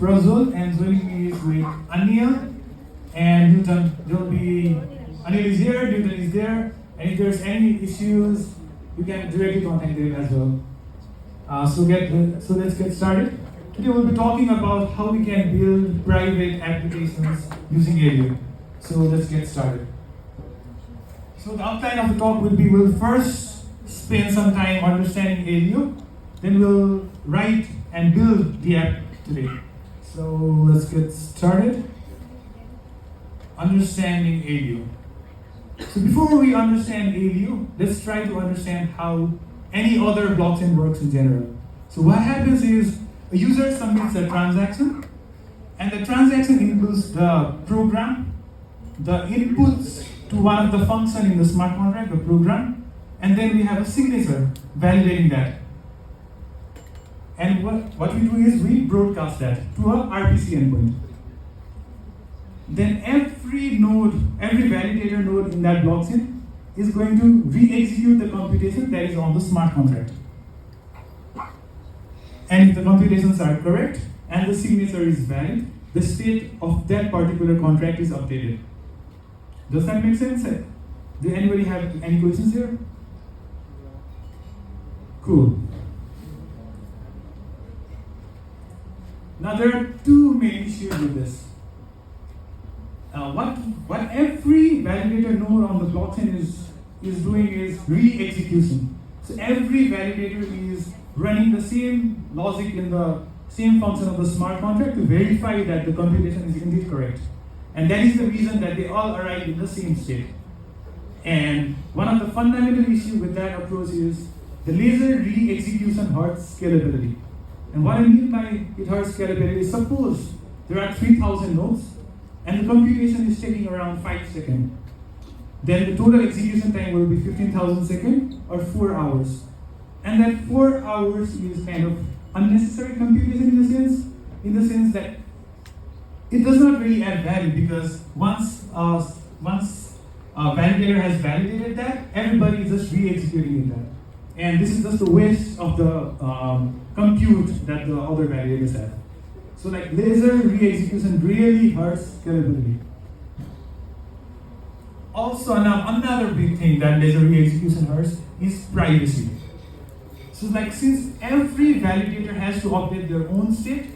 Prozul, and joining me is with Anil and Newton. Anil is here, Newton is there, and if there's any issues, you can directly contact them as well. So let's get started. Today we'll be talking about how we can build private applications using Aleo. So let's get started. So the outline of the talk will be, we'll first spend some time understanding Aleo, then we'll write and build the app today. So let's get started. Understanding Aleo. So before we understand Aleo, let's try to understand how any other blockchain works in general. So what happens is a user submits a transaction, and the transaction includes the program, the inputs to one of the functions in the smart contract, the program, and then we have a signature validating that. And what we do is we broadcast that to a RPC endpoint. Then every validator node in that blockchain is going to re-execute the computation that is on the smart contract. And if the computations are correct and the signature is valid, the state of that particular contract is updated. Does that make sense? Do anybody have any questions here? Cool. Now there are two main issues with this. What every validator node on the blockchain is doing is re-execution. So every validator is running the same logic in the same function of the smart contract to verify that the computation is indeed correct. And that is the reason that they all arrive in the same state. And one of the fundamental issues with that approach is the laser re-execution hurts scalability. And what I mean by it hurts scalability is, suppose there are 3,000 nodes and the computation is taking around 5 seconds. Then the total execution time will be 15,000 seconds or 4 hours. And that 4 hours is kind of unnecessary computation in the sense that it does not really add value, because once a validator has validated that, everybody is just re-executing it. And this is just a waste of the compute that the other validators have. So like laser re-execution really hurts scalability. Also, now another big thing that laser re-execution hurts is privacy. So like, since every validator has to update their own state,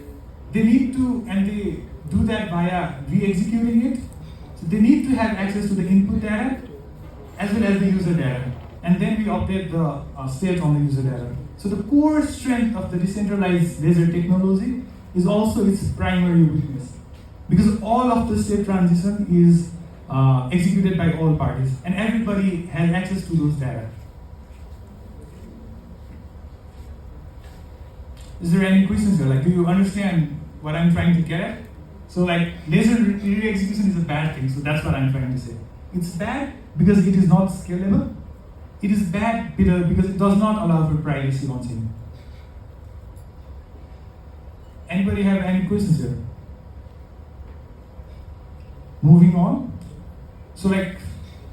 they need to, and they do that via re-executing it. So they need to have access to the input data as well as the user data. And then we update the state on the user data. So the core strength of the decentralized laser technology is also its primary weakness, because all of the state transition is executed by all parties, and everybody has access to those data. Is there any questions here? Like, do you understand what I'm trying to get at? So like, laser re-execution is a bad thing, so that's what I'm trying to say. It's bad because it is not scalable. It is bad because it does not allow for privacy on chain. Anybody have any questions here? Moving on. So like,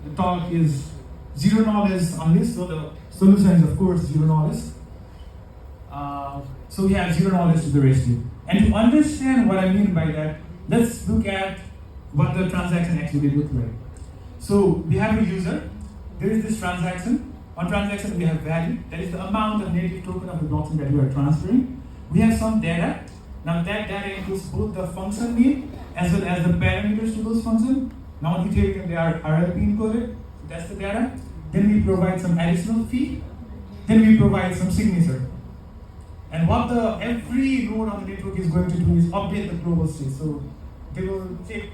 the talk is zero knowledge on this, so the solution is of course zero knowledge. So we have zero knowledge to the rescue. And to understand what I mean by that, let's look at what the transaction actually looks like. So we have a user. There is this transaction. On transaction, we have value. That is the amount of native token of the blockchain that we are transferring. We have some data. Now that data includes both the function name as well as the parameters to those functions. Now on Ethereum, they are RLP encoded. So that's the data. Then we provide some additional fee. Then we provide some signature. And what every node on the network is going to do is update the global state. So they will take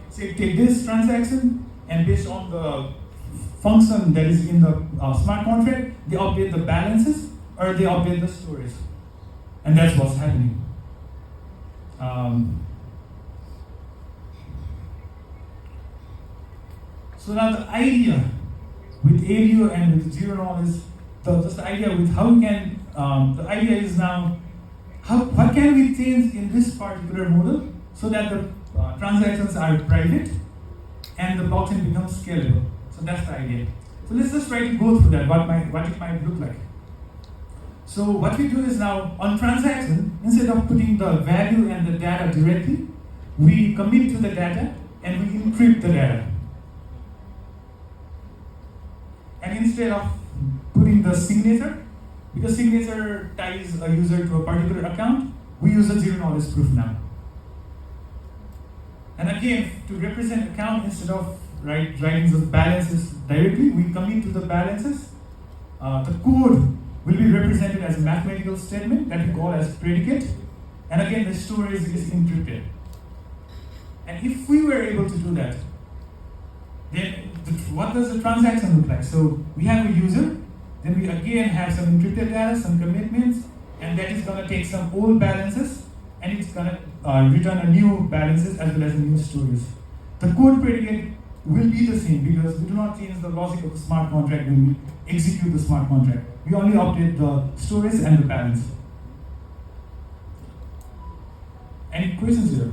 this transaction, and based on the function that is in the smart contract, they update the balances or they update the storage. And that's what's happening. So now the idea with Aleo and with zero knowledge, just the idea with how we can, the idea is now, what can we change in this particular model so that the transactions are private and the blockchain becomes scalable. So that's the idea. So let's just try to go through that, what it might look like. So what we do is now on transaction, instead of putting the value and the data directly, we commit to the data and we encrypt the data. And instead of putting the signature, because signature ties a user to a particular account, we use a zero knowledge proof now. And again, to represent account, instead of writing the balances directly, we commit to the balances. The code will be represented as a mathematical statement that we call as predicate. And again, the storage is encrypted. And if we were able to do that, then what does the transaction look like? So we have a user, then we again have some encrypted data, some commitments, and that is going to take some old balances and it's going to return a new balances as well as a new stories. The code predicate will be the same because we do not change the logic of the smart contract when we execute the smart contract. We only update the stories and the balance. Any questions here?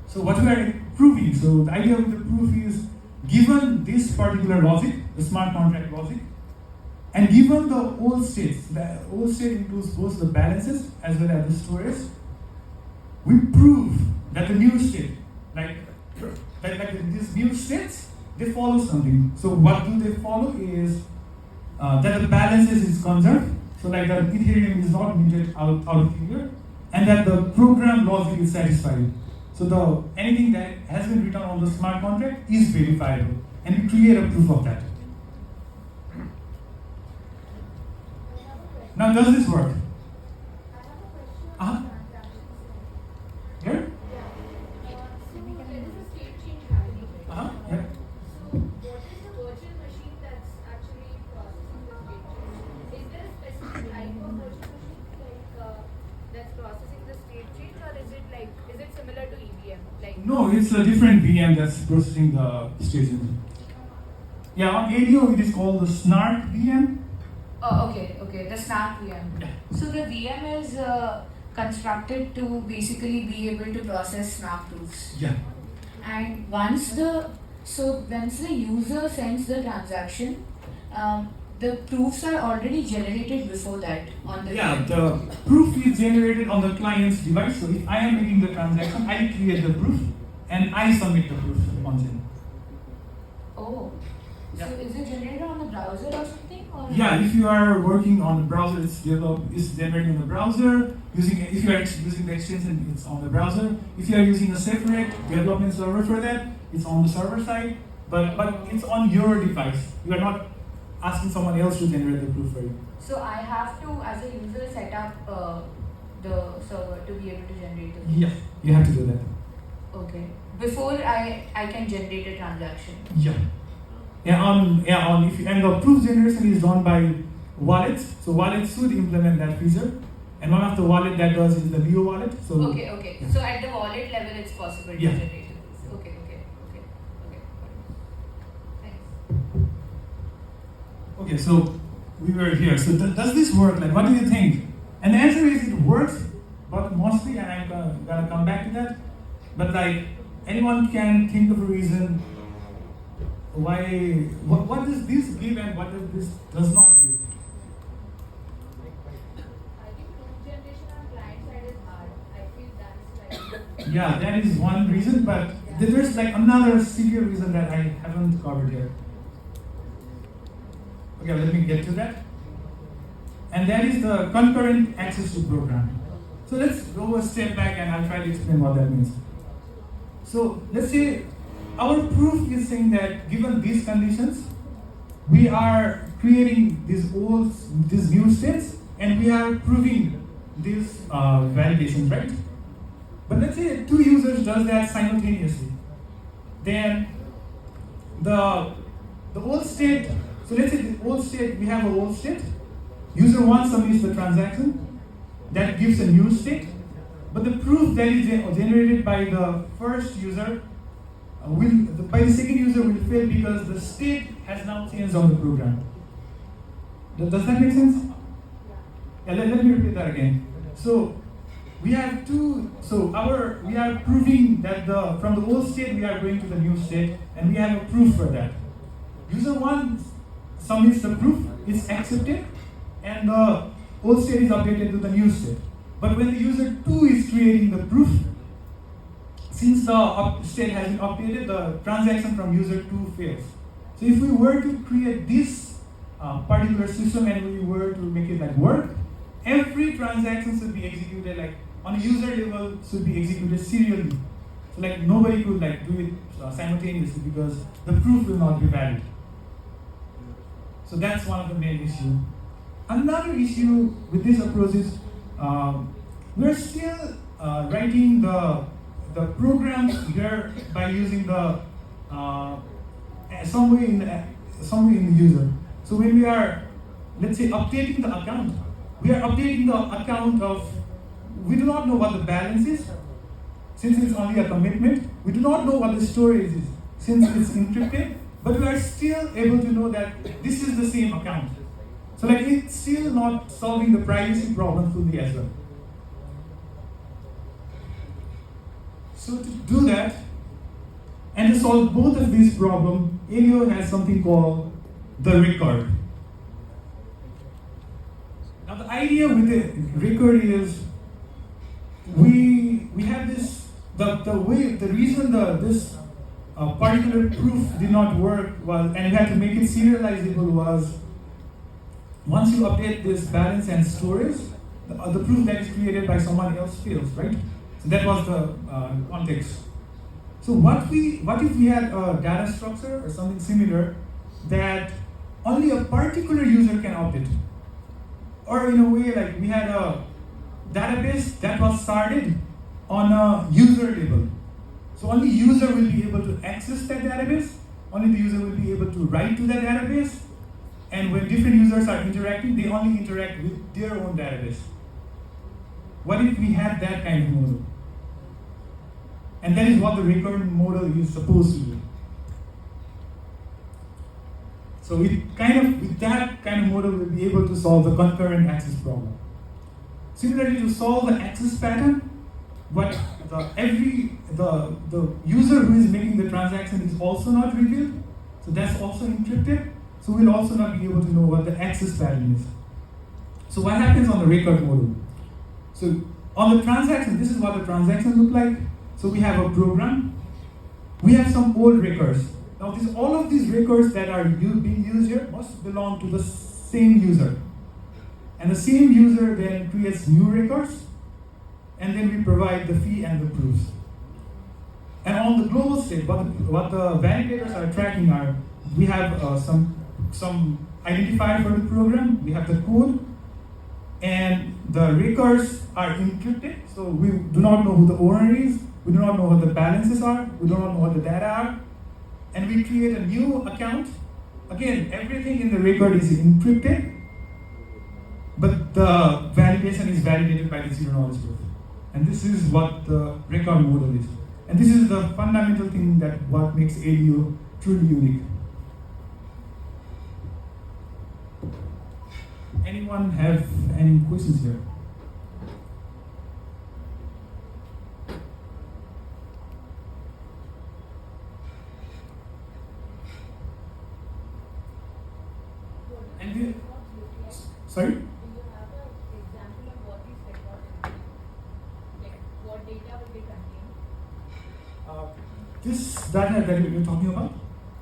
So what we are proving, so the idea of the proof is, given this particular logic, the smart contract logic, and given the old states, the old state includes both the balances as well as the storage, we prove that the new state, like these new states, they follow something. So what do they follow is that the balances is conserved, so like the Ethereum is not minted out of here, and that the program logic is satisfied. So anything that has been written on the smart contract is verifiable, and we create a proof of that. Now, does this work? Uh-huh. Here? Uh-huh. Yeah. So, what is the virtual machine that's actually processing the state change? Is there a specific type of virtual machine that's processing the state change, or is it similar to EVM? No, it's a different VM that's processing the state change. Yeah, on Aleo it is called the Snark VM. Oh, okay. The Snap VM. Yeah. So the VM is constructed to basically be able to process snap proofs. Yeah. And once the user sends the transaction, the proofs are already generated before that on the Yeah, VM. the proof is generated on the client's device. So if I am making the transaction, I create the proof and I submit the proof once in. Oh. Yeah. So is it generated on the browser or something? Or Yeah, if you are working on the browser, it's generated on the browser. If you are using the extension, it's on the browser. If you are using a separate development server for that, it's on the server side. But it's on your device. You are not asking someone else to generate the proof for you. So I have to, as a user, set up the server to be able to generate the proof. Yeah, you have to do that. Okay. Before I can generate a transaction. Yeah. And the proof generation is done by wallets. So wallets should implement that feature. And one of the wallet that does is the Aleo wallet. So Okay. Yeah. So at the wallet level, it's possible to Yeah. generate the proof. Okay. Thanks. Okay, so we were here. So does this work? Like, what do you think? And the answer is it works, but mostly, and I'm gonna come back to that. But like, anyone can think of a reason why. What does this give and what does this does not give? I think proof generation on client side is hard. I feel that's like. Yeah, that is one reason, but there's like another severe reason that I haven't covered here. Okay, let me get to that. And that is the concurrent access to program. So let's go a step back and I'll try to explain what that means. So let's say our proof is saying that given these conditions, we are creating these new states and we are proving these validations, right? But let's say two users does that simultaneously. Then the old state, so let's say the old state, we have an old state. User 1 submits the transaction. That gives a new state. But the proof that is generated by the first user by the second user will fail because the state has now changed on the program. Does that make sense? Yeah, let me repeat that again. So we have we are proving that from the old state we are going to the new state, and we have a proof for that. user 1 submits the proof, it's accepted, and the old state is updated to the new state. But when the user 2 is creating the proof, since the state has been updated, the transaction from user 2 fails. So if we were to create this particular system and we were to make it like work, every transaction should be executed like on a user level, should be executed serially. So like nobody could like do it simultaneously because the proof will not be valid. So that's one of the main issues. Another issue with this approach is we're still writing the programs here by using the somewhere in the user. So when we are, let's say, updating the account, we are updating the account of, we do not know what the balance is, since it's only a commitment. We do not know what the storage is, since it's encrypted, but we are still able to know that this is the same account. So like it's still not solving the privacy problem fully as well. So to do that, and to solve both of these problems, Aleo has something called the record. Now the idea with the record is we have this, the reason this particular proof did not work was, and we had to make it serializable, was once you update this balance and storage, the proof that is created by someone else fails, right? So that was the context. So what if we had a data structure or something similar that only a particular user can update? Or in a way, like we had a database that was started on a user level. So only user will be able to access that database, only the user will be able to write to that database, and when different users are interacting, they only interact with their own database. What if we had that kind of model? And that is what the record model is supposed to do. So with that kind of model, we'll be able to solve the concurrent access problem. Similarly, to solve the access pattern, the user who is making the transaction is also not revealed, so that's also encrypted. So we'll also not be able to know what the access pattern is. So what happens on the record model? So on the transaction, this is what the transaction look like. So we have a program. We have some old records. Now all of these records that are being used here must belong to the same user. And the same user then creates new records, and then we provide the fee and the proofs. And on the global state, what the validators are tracking are, we have some identifier for the program, we have the code, and the records are encrypted, so we do not know who the owner is, we do not know what the balances are, we do not know what the data are, and we create a new account. Again, everything in the record is encrypted, but the validation is validated by the zero-knowledge proof. And this is what the record model is. And this is the fundamental thing that what makes Aleo truly unique. Anyone have any questions here? And we, sorry? Do you have an example of what these records contain? Like what data will they contain? This data that you're talking about?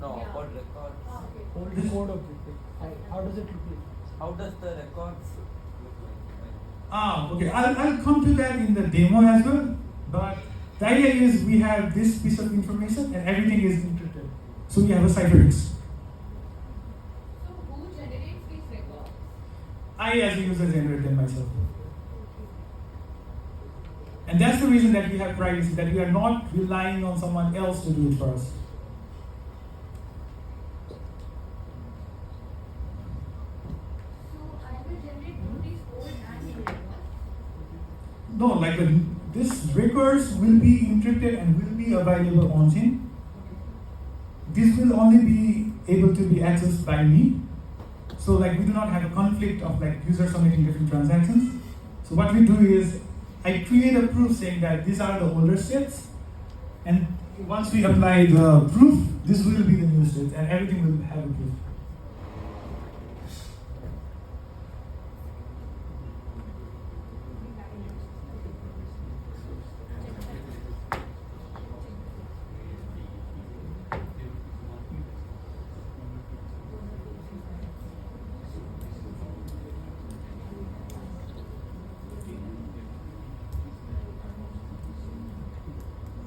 No, Yeah. about records. Okay. Hold the code of it. How does it look like? How does the records look like? Okay. I'll come to that in the demo as well. But the idea is we have this piece of information and everything is encrypted. So we have a ciphertext. So who generates these records? I, as a user, generate them myself. And that's the reason that we have privacy, that we are not relying on someone else to do it for us. So I will generate both these old and new records. No, like these records will be encrypted and will be available on chain. This will only be able to be accessed by me. So like we do not have a conflict of like users submitting different transactions. So what we do is I create a proof saying that these are the older states, and once we apply the proof, this will be the new state and everything will have a proof.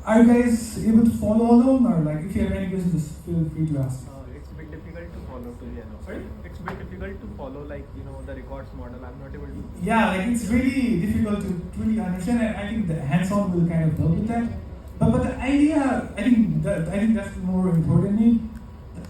Are you guys able to follow along, or like if you have any questions, feel free to ask. It's a bit difficult to follow to be honest. Sorry? It's a bit difficult to follow, like, the records model. I'm not able to. Yeah, like it's really difficult to truly understand, and I think the hands-on will kind of help with that. But the idea, I think that's the more important thing.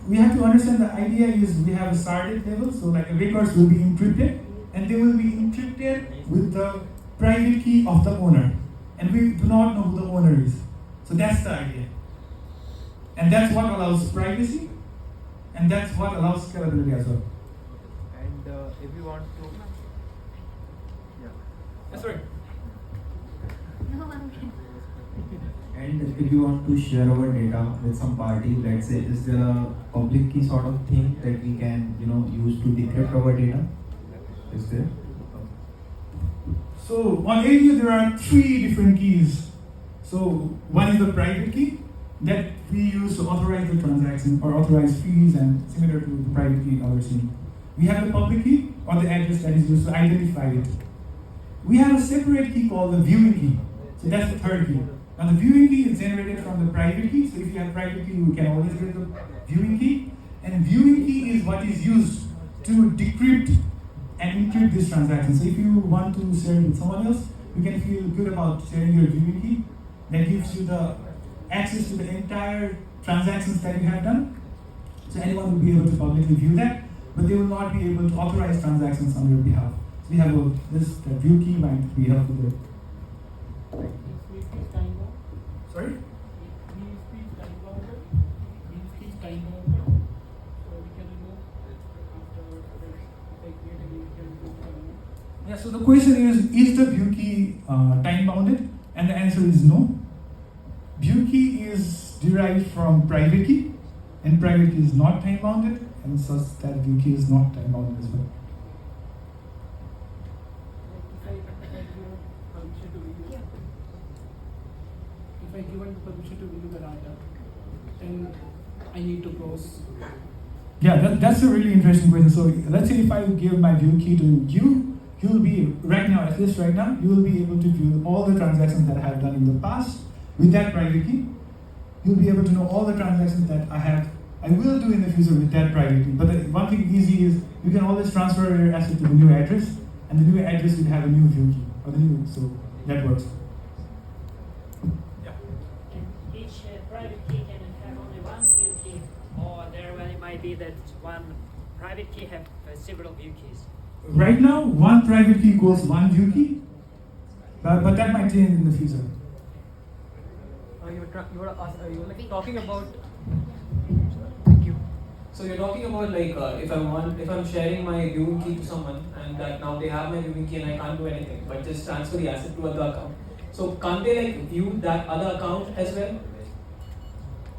We have to understand the idea is we have a started level, so like the records will be encrypted, and they will be encrypted with the private key of the owner, and we do not know who the owner is. So that's the idea. And that's what allows privacy, and that's what allows scalability as well. And if you want to, yeah. That's right. No, I'm kidding. And if you want to share our data with some party, let's say, is there a public key sort of thing that we can, use to decrypt our data? Is there? So on Aleo there are 3 different keys. So one is the private key that we use to authorize the transaction or authorize fees and similar to the private key others need. We have the public key or the address that is used to identify it. We have a separate key called the viewing key. So that's the third key. Now the viewing key is generated from the private key. So if you have private key, you can always get the viewing key. And viewing key is what is used to decrypt and encrypt this transaction. So if you want to share it with someone else, you can feel good about sharing your viewing key. That gives you the access to the entire transactions that you have done. So anyone will be able to publicly view that, but they will not be able to authorize transactions on your behalf. So we have the view key might be helpful there. Sorry? Yeah, so the question is the view key time bounded? And the answer is no. View key is derived from private key, and private key is not time bounded, and such that view key is not time bounded as well. If I given permission to view the data, then I need to close. Yeah, that's a really interesting question. So let's say if I give my view key to you will be, right now, at least right now, you will be able to view all the transactions that I have done in the past with that private key. You'll be able to know all the transactions that I will do in the future with that private key. But the one thing easy is you can always transfer your asset to the new address, and the new address will have a new view key, or the new, so that works. Each private key can have only one view key, or there might be that one private key have several view keys. Right now, one private key equals one view key, but that might change in the future. You were like talking about. So you're talking about like if I'm sharing my viewing key to someone and that now they have my viewing key and I can't do anything but just transfer the asset to other account. So can't they like view that other account as well?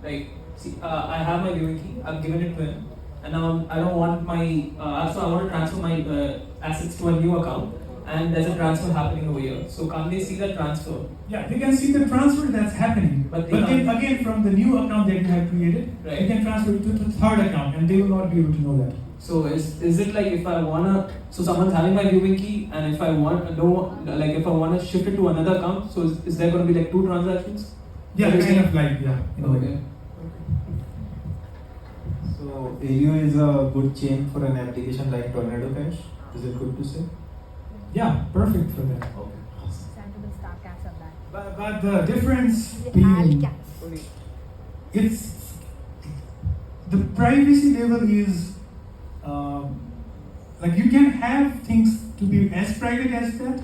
Like see, I have my viewing key, I've given it to him, and now I don't want my so I want to transfer my assets to a new account, and there's a transfer happening over here. So can't they see the transfer? Yeah, they can see the transfer that's happening. But But they then can't- again, from the new account that you have created, Right. you can transfer it to the third account, and they will not be able to know that. So is it like if I wanna, so someone's having my viewing key and if I if I wanna shift it to another account, so is there gonna be like two transactions? Yeah, What you're kind saying? of like, yeah. in a way. Okay. So Aleo is a good chain for an application like Tornado Cash. Is it good to say? Yeah, perfect for that. Okay. Sandable star cats on that. But the difference The being, cats. it's the privacy level is like you can have things to be as private as that,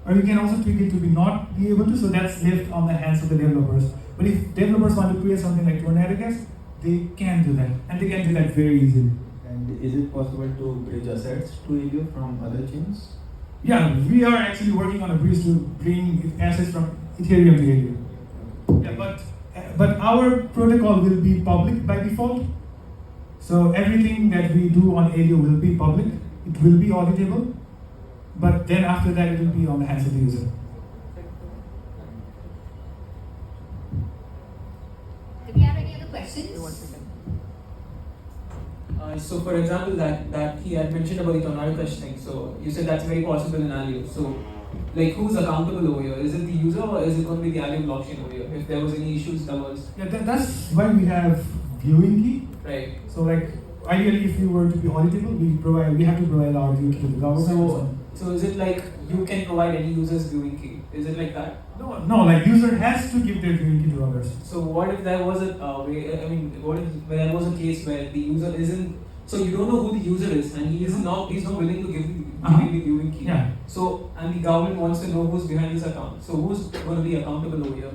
or you can also tweak it to be not be able to. So that's left on the hands of the developers. But if developers want to create something like Tornado Cash, they can do that, and they can do that very easily. And is it possible to bridge assets to Aleo from other chains? Yeah, we are actually working on a bridge to bring assets from Ethereum to Aleo. Yeah, but but our protocol will be public by default. So everything that we do on Aleo will be public. It will be auditable. But then after that, it will be on the hands of the user. Do we have any other questions? So for example, that he had mentioned about the tornado cache thing. So you said that's very possible in Aleo. So like who's accountable over here? Is it the user or is it going to be the Aleo blockchain over here? If there was any issues, there was. Yeah, that's why we have viewing key. Right. So like ideally, if you were to be auditable, we have to provide our viewing key to the government. So is it like you can provide any user's viewing key? Is it like that? No, like user has to give their viewing key to others. So what if there was what if there was a case where the user isn't, so you don't know who the user is and he's not willing to give the viewing key. Yeah. So and the government wants to know who's behind this account. So who's going to be accountable over here?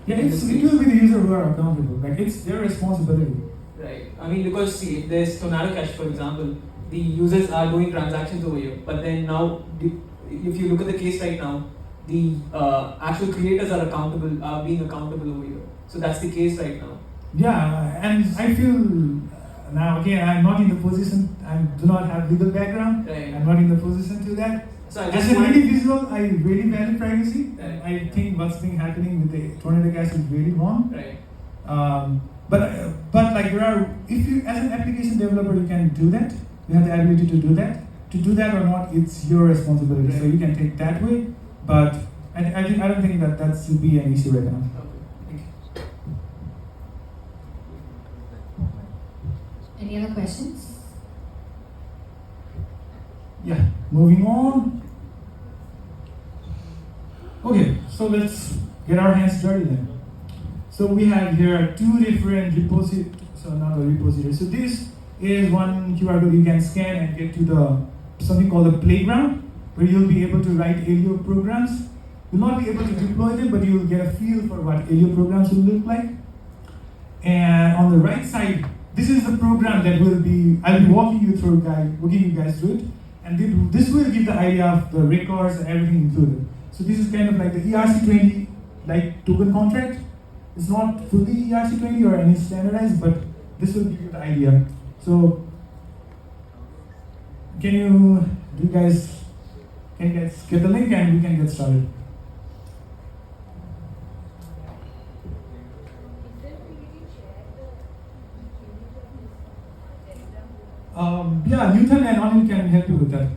Yeah, it will be the user who are accountable. Like it's their responsibility. Right. I mean, because see, if there's tornado cache, for example, the users are doing transactions over here, but then now, if you look at the case right now, the actual creators are being accountable over here. So that's the case right now. Yeah, and I feel now again I'm not in the position. I do not have legal background. Right. I'm not in the position to that. So As an individual, I really value privacy. Right. I think what's been happening with the tornado cache is really wrong. Right. But like there are, if you as an application developer, you can do that. You have the ability to do that. To do that or not, it's your responsibility. Right. So you can take that way. But I don't think that should be an issue right now. Okay. Thank you. Any other questions? Yeah, moving on. Okay, so let's get our hands dirty then. So we have here two different repositories. So not a repository. So this is one QR code you can scan and get to the something called the playground, where you'll be able to write Aleo programs. You'll not be able to deploy them, but you'll get a feel for what Aleo programs will look like. And on the right side, this is the program that I'll be walking you guys through it. And this will give the idea of the records and everything included. So this is kind of like the ERC20 like token contract. It's not fully ERC20 or any standardized, but this will give you the idea. So can you guys get the link and we can get started? Yeah, Newton and Anil can help you with that.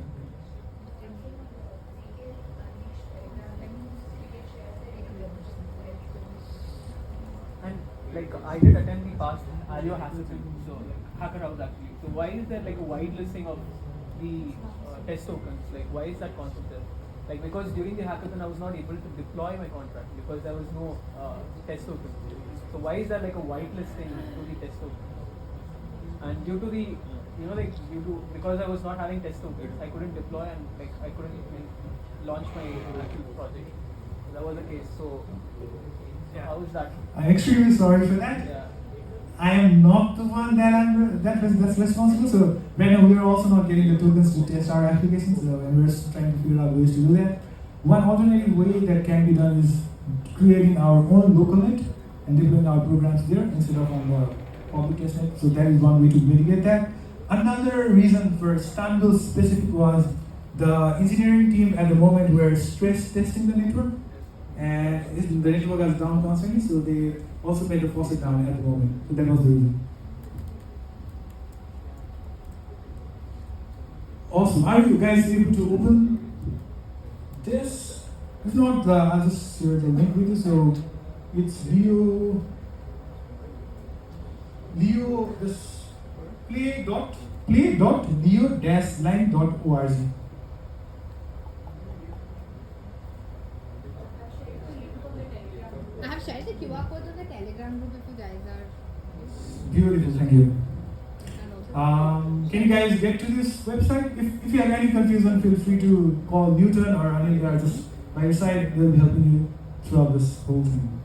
And like I did attend the past Aleo hackathon, so like hacker house actually. So why is there like a wide listing of the test tokens? Like why is that concept there? Like because during the hackathon I was not able to deploy my contract because there was no test token. So why is there like a white listing to the test token? And due to the because I was not having test tokens, I couldn't deploy and like I couldn't launch my actual project. So that was the case. So how is that? I'm extremely sorry for that. Yeah. I am not the one that's responsible. So right now we are also not getting the tokens to test our applications, and we're trying to figure out ways to do that. One alternative way that can be done is creating our own local net and deploying our programs there instead of on the public testnet. So that is one way to mitigate that. Another reason for Istanbul specific was the engineering team at the moment were stress testing the network, and the network was down constantly, so they also made the faucet down at the moment. So that was the reason. Awesome. Are you guys able to open this? If not, I'll just share the link with you. So it's Leo, this play.leo-line.org. I have shared the QR code on the Telegram group if you guys are. Beautiful, thank you. And also Can you guys get to this website? If you have any confusion, feel free to call Newton or Anil. They are just by your side. They'll be helping you throughout this whole thing.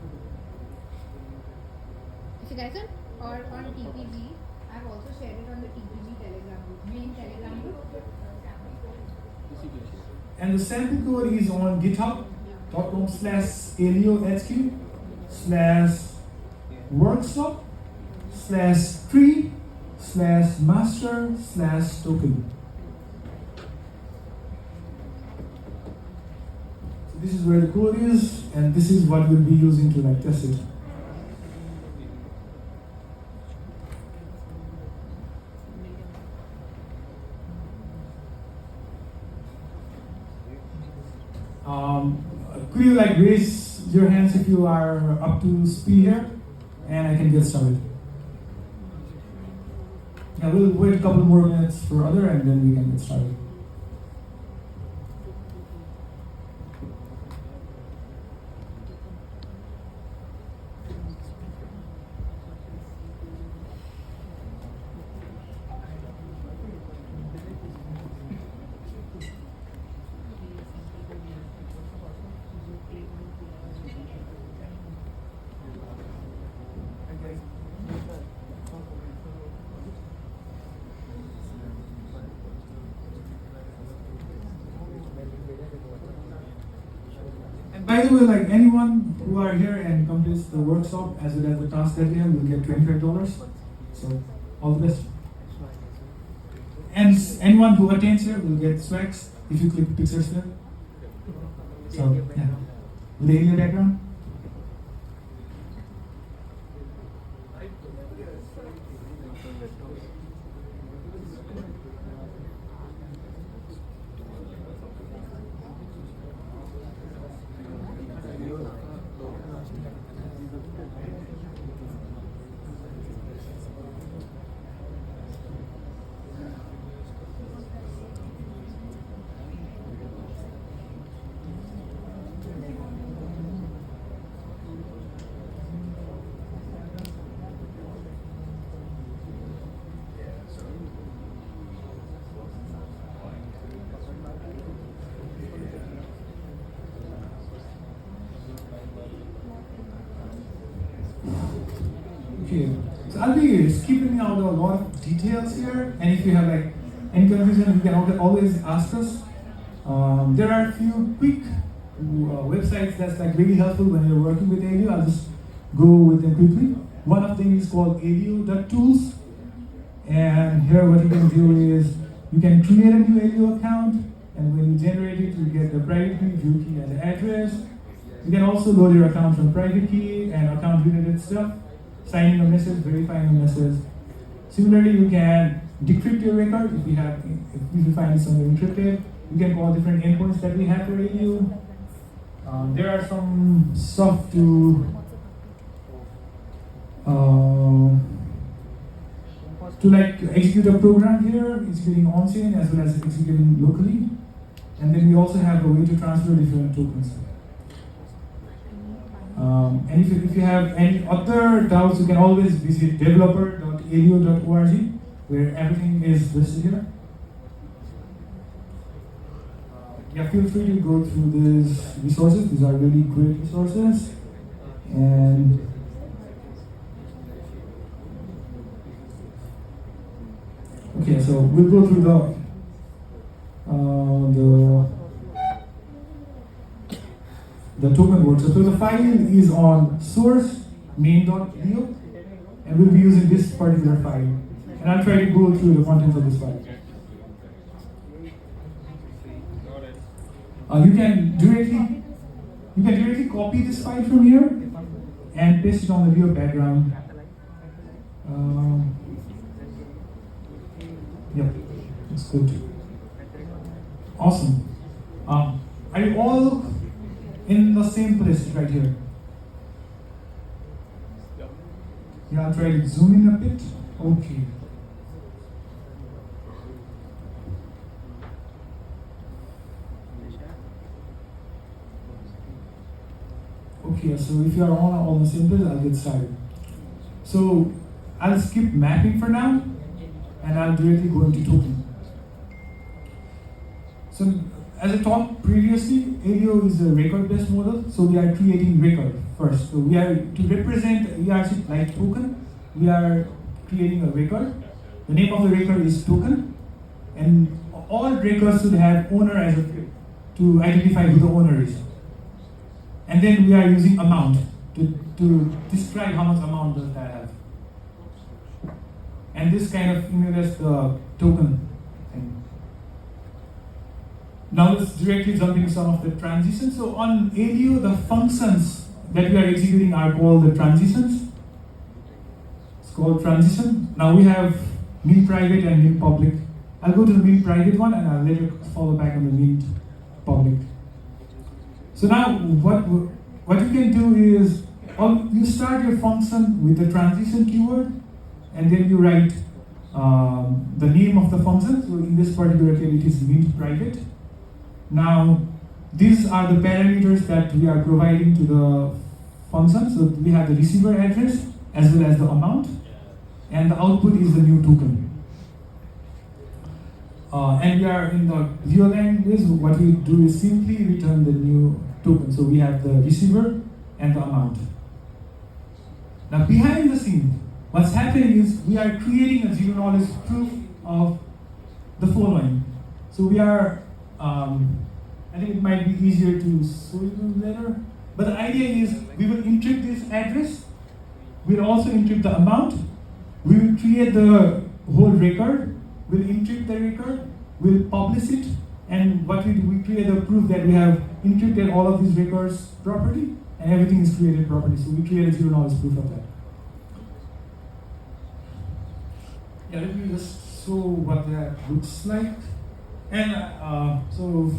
if you guys are on TPG, I've also shared it on the TPG Telegram group, main Telegram group. And the sample code is on github.com/aleohq/ workshop/tree/master/token. So this is where the code is, and this is what we'll be using to like test it. Could you like raise your hands if you are up to speed here, and I can get started. Yeah, we'll wait a couple more minutes for other, and then we can get started. And by the way, like anyone who are here and completes the workshop as well as the task that we have will get $25. So all the best. And anyone who attends here will get swags if you click pictures here. So yeah. With the alien background. Okay, so I'll be skipping out a lot of details here, and if you have like any confusion, you can always ask us. There are a few quick websites that's like really helpful when you're working with Aleo. I'll just go with them quickly. One of them is called aleo.tools, and here what you can do is you can create a new Aleo account, and when you generate it, you get the private key, view key, and the address. You can also load your account from private key and account related stuff. Signing a message, verifying a message. Similarly, you can decrypt your record if you find something encrypted. You can call different endpoints that we have for Aleo. There are some stuff to like execute a program here, executing on-chain as well as executing locally. And then we also have a way to transfer different tokens. And if you have any other doubts, you can always visit developer.aleo.org, where everything is listed here. Yeah, feel free to go through these resources. These are really great resources. And okay, so we'll go through the token workshop. So the file is on source main.leo, and we'll be using this particular file. And I'll try to go through the contents of this file. You can directly copy this file from here and paste it on the Leo background. Yep, that's good. Awesome. Are you all in the same place right here? Yeah, I'll try to zoom in a bit. Okay. Okay, so if you are all on the same place, I'll get started. So I'll skip mapping for now, and I'll directly go into token. So as I talked previously, Aleo is a record-based model, so we are creating record first. So we are to represent ERC like token, we are creating a record. The name of the record is token, and all records should have owner as a field to identify who the owner is. And then we are using amount to describe how much amount does that have. And this kind of, that's the token thing. Now let's directly jump into some of the transitions. So on Aleo, the functions that we are executing are called the transitions. It's called transition. Now we have mint private and mint public. I'll go to the mint private one and I'll later follow back on the mint public. So now what you can do is you start your function with the transition keyword, and then you write the name of the function. So in this particular case, it is mint private. Now these are the parameters that we are providing to the function. So we have the receiver address as well as the amount, and the output is the new token. And we are in the real language. What we do is simply return the new token. So we have the receiver and the amount. Now behind the scene, what's happening is we are creating a zero knowledge proof of the following. So we are, I think it might be easier to show you later, but the idea is we will encrypt this address, we'll also encrypt the amount, we will create the whole record, we'll encrypt the record, we'll publish it, and what we do, we create a proof that we have encrypted all of these records properly, and everything is created properly. So we create a zero knowledge proof of that. Yeah, let me just show what that looks like. And so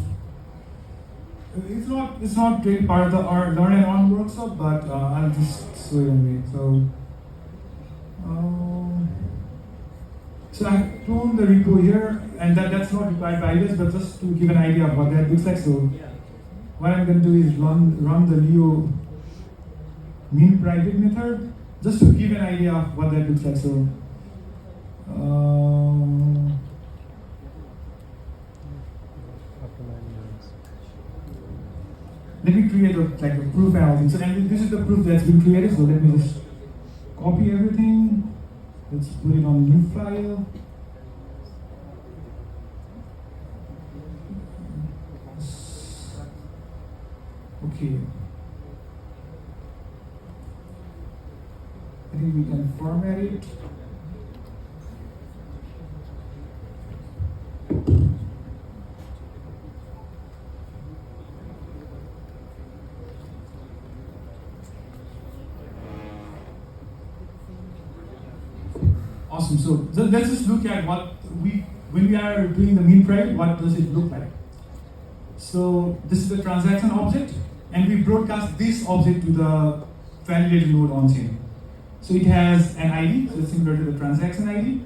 it's not really part of the Learn and On workshop, but I'll just show you anyway. So I've cloned the repo here, and that's not required by this, but just to give an idea of what that looks like. So what I'm going to do is run the Leo mint private method, just to give an idea of what that looks like. So let me create a proof and all things. So and this is the proof that's been created. So let me just copy everything. Let's put it on a new file. Okay. I think we can format it. Awesome. So let's just look at when we are doing the mint private, what does it look like? So this is the transaction object, and we broadcast this object to the validator node on chain. So it has an ID, so it's similar to the transaction ID.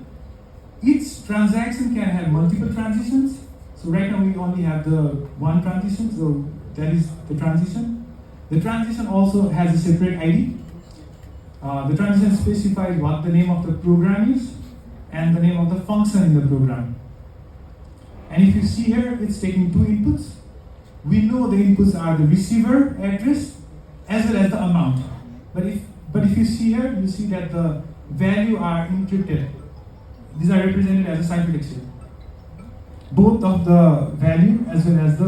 Each transaction can have multiple transitions. So right now we only have the one transition, so that is the transition. The transition also has a separate ID. The transition specifies what the name of the program is and the name of the function in the program. And if you see here, it's taking two inputs. We know the inputs are the receiver address as well as the amount. But if you see here, you see that the value are encrypted. These are represented as a ciphertext here. Both of the value as well as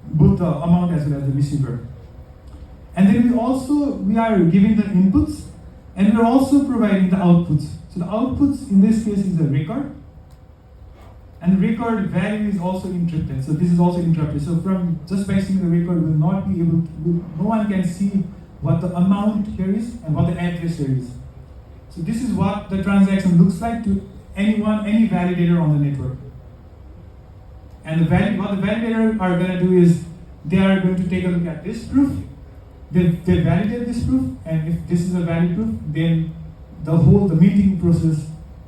both the amount as well as the receiver. And then we are giving the inputs, and we're also providing the outputs. So the outputs in this case is a record, and the record value is also encrypted. So this is also encrypted. So from just by seeing the record, we'll not be able to. No one can see what the amount here is and what the address here is. So this is what the transaction looks like to any validator on the network. And what the validator are going to do is they are going to take a look at this proof. They validate this proof, and if this is a valid proof, then the minting process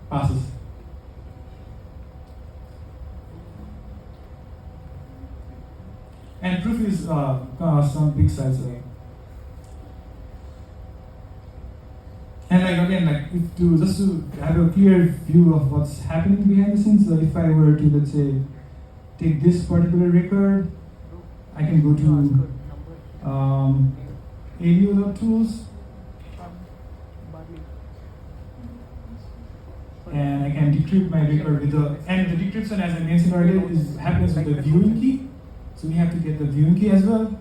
passes. And proof is some big size, right? And just to have a clear view of what's happening behind the scenes. So if I were to, let's say, take this particular record, I can go to Aleo.tools, and I can decrypt my record and the decryption, as I mentioned earlier, happens with the viewing key. So we have to get the viewing key as well.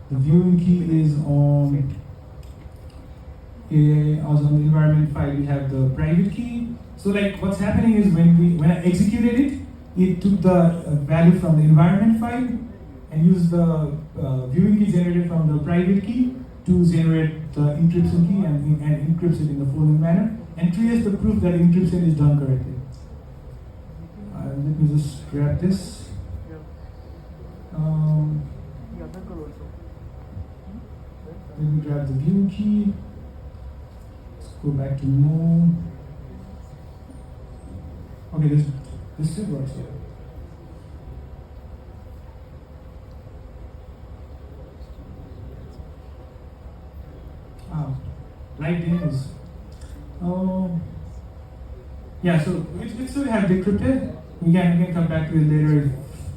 The viewing key is on also on the environment file. We have the private key. So like what's happening is when I executed it, it took the value from the environment file and used the viewing key generated from the private key to generate the encryption key and encrypts it in the following manner and creates the proof that encryption is done correctly. Let me just grab this. Let me grab the view key. Let's go back to no. Okay, this still works here. Right names. Oh, yeah. So it should have decrypted. We can come back to it later if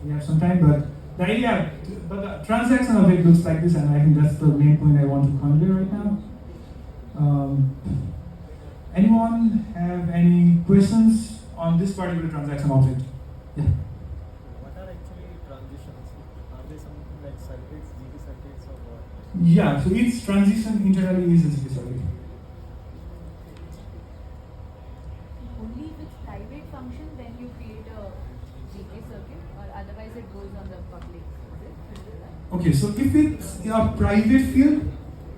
we have some time. But the idea, but the transaction of it looks like this, and I think that's the main point I want to convey right now. Anyone have any questions on this particular transaction object? Yeah. What are actually transitions? Are they something like circuits, GT circuits, or what? Yeah, so each transition internally is a GT circuit. Only if it's private function, then you create a GK circuit, or otherwise it goes on the public. Is it? Okay, so if it's a private field,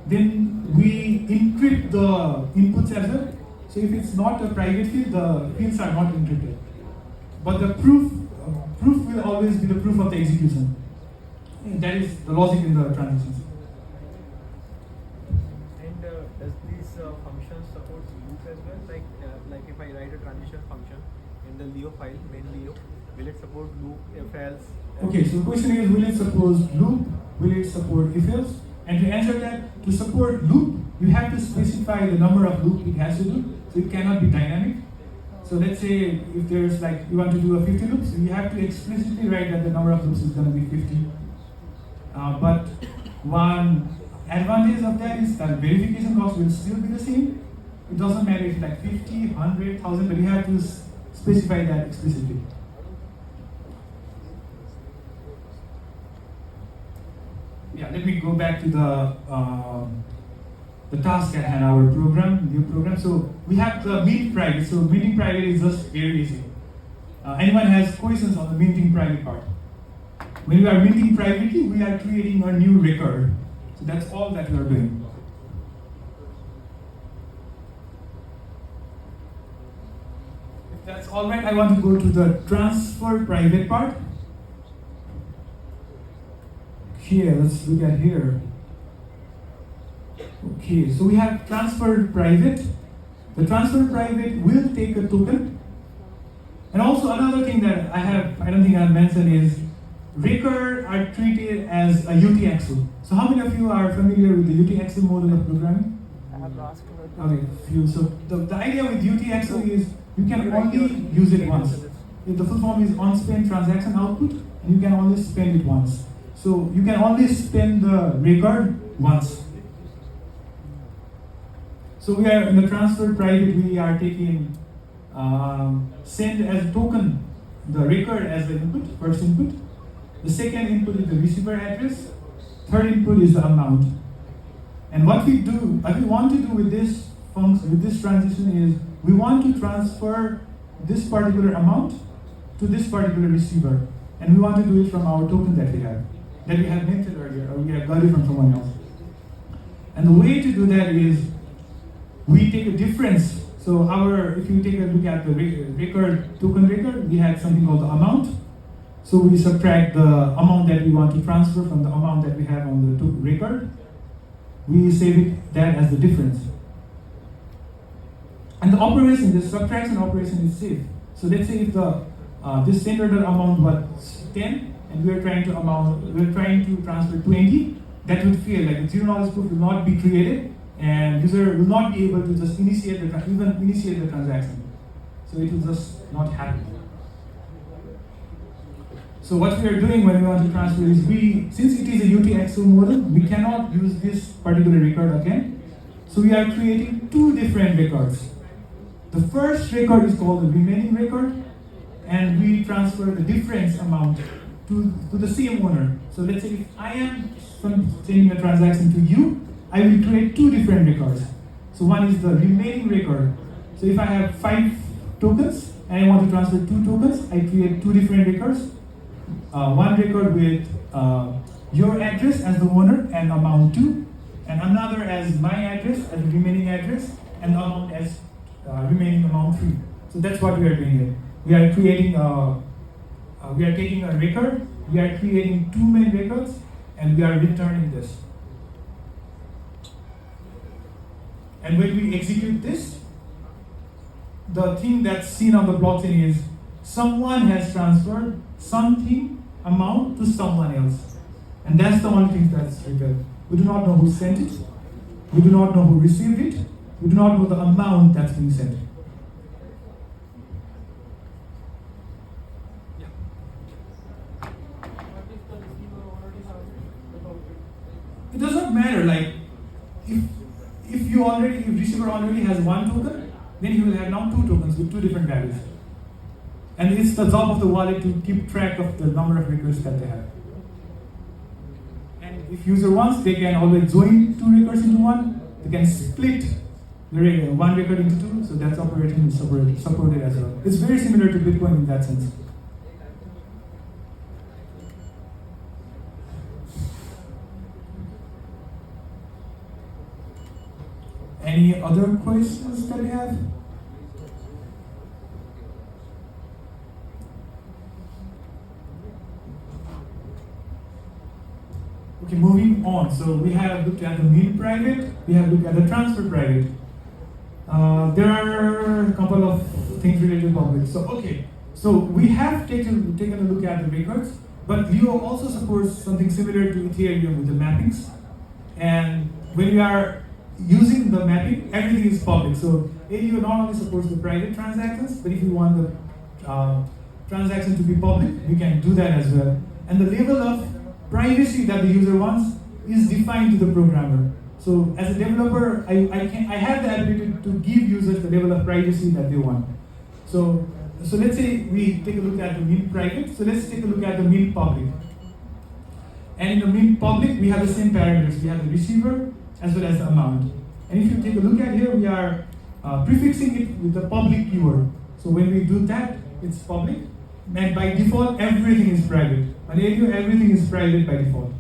then we encrypt the inputs as well. So if it's not a private field, the fields are not encrypted. But the proof will always be the proof of the execution. That is the logic in the transitions. And does these functions support loop as well? Like if I write a transition function in the Leo file, main Leo, will it support loop, if else? Okay, so the question is, will it support loop? Will it support if else? And to answer that, to support loop, you have to specify the number of loops it has to do. So it cannot be dynamic. So let's say if there's like, you want to do a 50 loops, you have to explicitly write that the number of loops is going to be 50. But one advantage of that is that verification cost will still be the same. It doesn't matter if it's like 50, 100, 1000, but you have to specify that explicitly. Yeah, let me go back to the task at hand, our new program. So we have the mint private. So minting private is just very easy. Anyone has questions on the minting private part? When we are minting privately, we are creating a new record. So that's all that we are doing. If that's all right, I want to go to the transfer private part. Here, let's look at here. Okay, so we have transfer private. The transfer private will take a token. And also another thing that I don't think I mentioned is record are treated as a UTXO. So how many of you are familiar with the UTXO model of programming? I have asked. Okay, few. So the idea with UTXO is you can only use it once. If the full form is on-spend transaction output, and you can only spend it once. So you can only spend the record once. So we are in the transfer private, we are taking send as a token, the record as the input, first input. The second input is the receiver address. Third input is the amount. And what we want to do with this function, with this transition is, we want to transfer this particular amount to this particular receiver. And we want to do it from our token that we have minted earlier, or we have got it from someone else. And the way to do that is, we take a difference. So if you take a look at the record, token record, we had something called the amount. So we subtract the amount that we want to transfer from the amount that we have on the record. We save that as the difference. And the operation, the subtraction operation is safe. So let's say if this send order amount was 10, and we're trying to transfer 20, that would fail. Like the zero knowledge proof will not be created, and user will not be able to just initiate the transaction. So it will just not happen. So what we are doing when we want to transfer is, since it is a UTXO model, we cannot use this particular record again. So we are creating two different records. The first record is called the remaining record, and we transfer the difference amount to the same owner. So let's say if I am sending a transaction to you, I will create two different records. So one is the remaining record. So if I have 5 tokens and I want to transfer 2 tokens, I create 2 different records. One record with your address as the owner and amount 2, and another as my address as the remaining address and the amount as remaining amount 3. So that's what we are doing here. We are creating we are taking a record, we are creating 2 main records, and we are returning this. And when we execute this, the thing that's seen on the blockchain is someone has transferred something amount to someone else. And that's the only thing that's recorded. We do not know who sent it, we do not know who received it, we do not know the amount that's being sent. It does not matter, like if receiver already has 1 token, then he will have now 2 tokens with 2 different values. And it's the job of the wallet to keep track of the number of records that they have. And if user wants, they can always join 2 records into one. They can split the 1 record into 2, so that's operating supported as well. It's very similar to Bitcoin in that sense. Any other questions that you have? Okay, moving on. So we have looked at the mint private, we have looked at the transfer private. There are a couple of things related to public. So we have taken a look at the records, but Leo also supports something similar to Ethereum with the mappings. And when we are using the mapping, everything is public. So Aleo not only supports the private transactions, but if you want the transaction to be public, we can do that as well. And the level of privacy that the user wants is defined to the programmer. So as a developer, I have the ability to give users the level of privacy that they want. So let's say we take a look at the mint private. So let's take a look at the mint public. And in the mint public, we have the same parameters. We have the receiver as well as the amount. And if you take a look at here, we are prefixing it with the public keyword. So when we do that, it's public. And by default, everything is private. On Aleo, everything is private by default.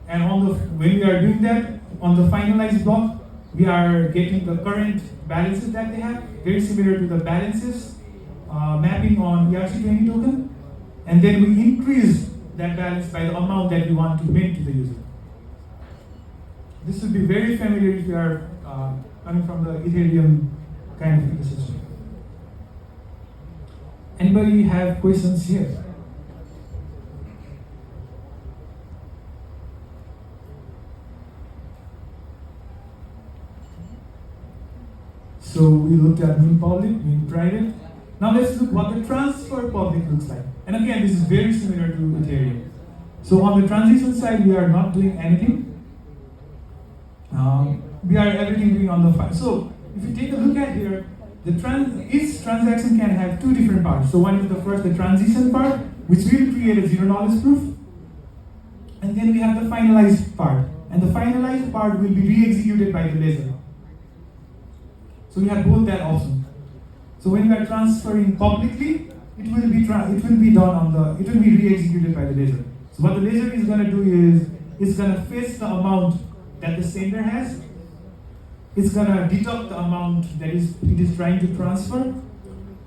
And when we are doing that, on the finalized block, we are getting the current balances that they have, very similar to the balances mapping on ERC20 token. And then we increase that balance by the amount that we want to mint to the user. This would be very familiar if you are coming from the Ethereum kind of ecosystem. Anybody have questions here? So we looked at mint public, mint private. Now let's look what the transfer public looks like. And again, this is very similar to Ethereum. So on the transition side, we are not doing anything. We are everything doing on the file. So if you take a look at here, each transaction can have 2 different parts. So one is the transition part, which will create a zero knowledge proof. And then we have the finalized part. And the finalized part will be re-executed by the ledger. So we have both that option. So when we are transferring publicly, it will be re-executed by the ledger. So what the ledger is going to do is, it's going to fetch the amount that the sender has. It's going to deduct the amount that it is trying to transfer.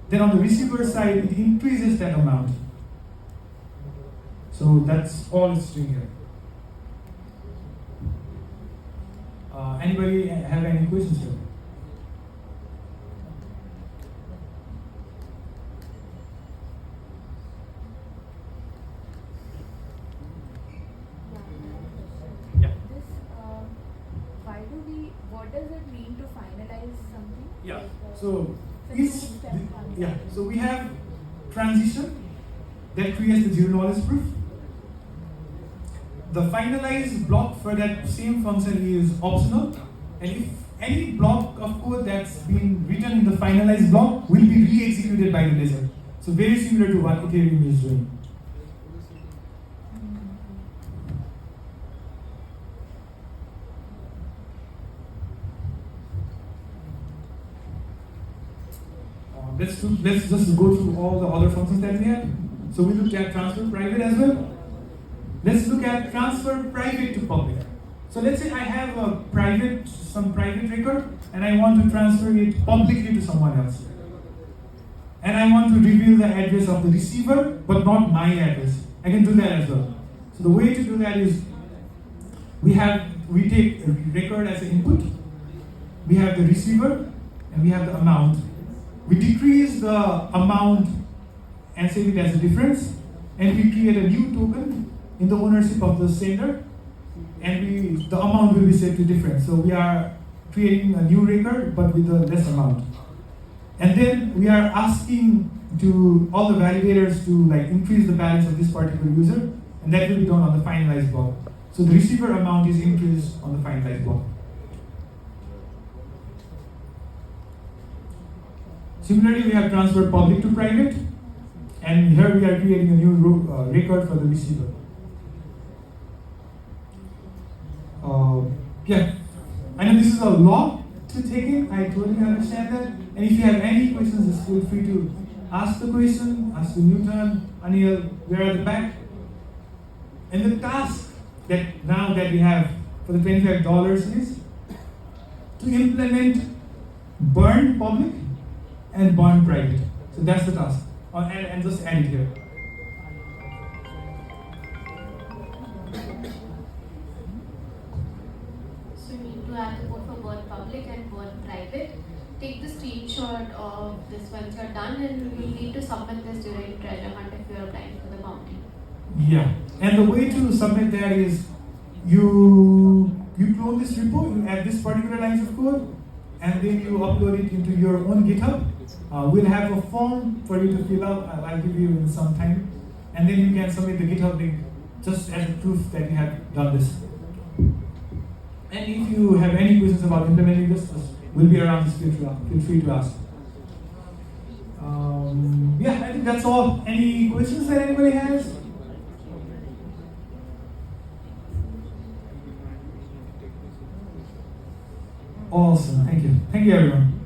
Then on the receiver side, it increases that amount. So that's all it's doing here. Anybody have any questions here? What does it mean to finalize something? Yeah. Like, So we have transition that creates the zero knowledge proof. The finalized block for that same function is optional, and if any block of code that's been written in the finalized block will be re-executed by the ledger. So very similar to what Ethereum is doing. let's just go through all the other functions that we have. So we looked at transfer private as well. Let's look at transfer private to public. So let's say I have some private record and I want to transfer it publicly to someone else. And I want to reveal the address of the receiver, but not my address. I can do that as well. So the way to do that is we take a record as an input, we have the receiver, and we have the amount. We decrease the amount and save it as a difference, and we create a new token in the ownership of the sender, and the amount will be set to difference. So we are creating a new record but with a less amount. And then we are asking to all the validators to increase the balance of this particular user, and that will be done on the finalized block. So the receiver amount is increased on the finalized block. Similarly, we have transferred public to private, and here we are creating a new record for the receiver. Yeah, I know this is a lot to take in, I totally understand that. And if you have any questions, just feel free to ask the question, ask the Newton, Anil, we're at the back. And the task that now that we have for the $25 is to implement burn public and burn private. So that's the task. And just add it here. So you need to add the code for burn public and burn private. Take the screenshot of this once you're done, and we need to submit this during treasure hunt if you're applying for the bounty. Yeah, and the way to submit that is you clone this repo, you add this particular lines of code, and then you upload it into your own GitHub. We'll have a form for you to fill out. I'll give you in some time, and then you can submit the GitHub link just as a proof that you have done this. And if you have any questions about implementing this, we'll be around. Feel free to ask. Yeah, I think that's all. Any questions that anybody has? Awesome. Thank you. Thank you, everyone.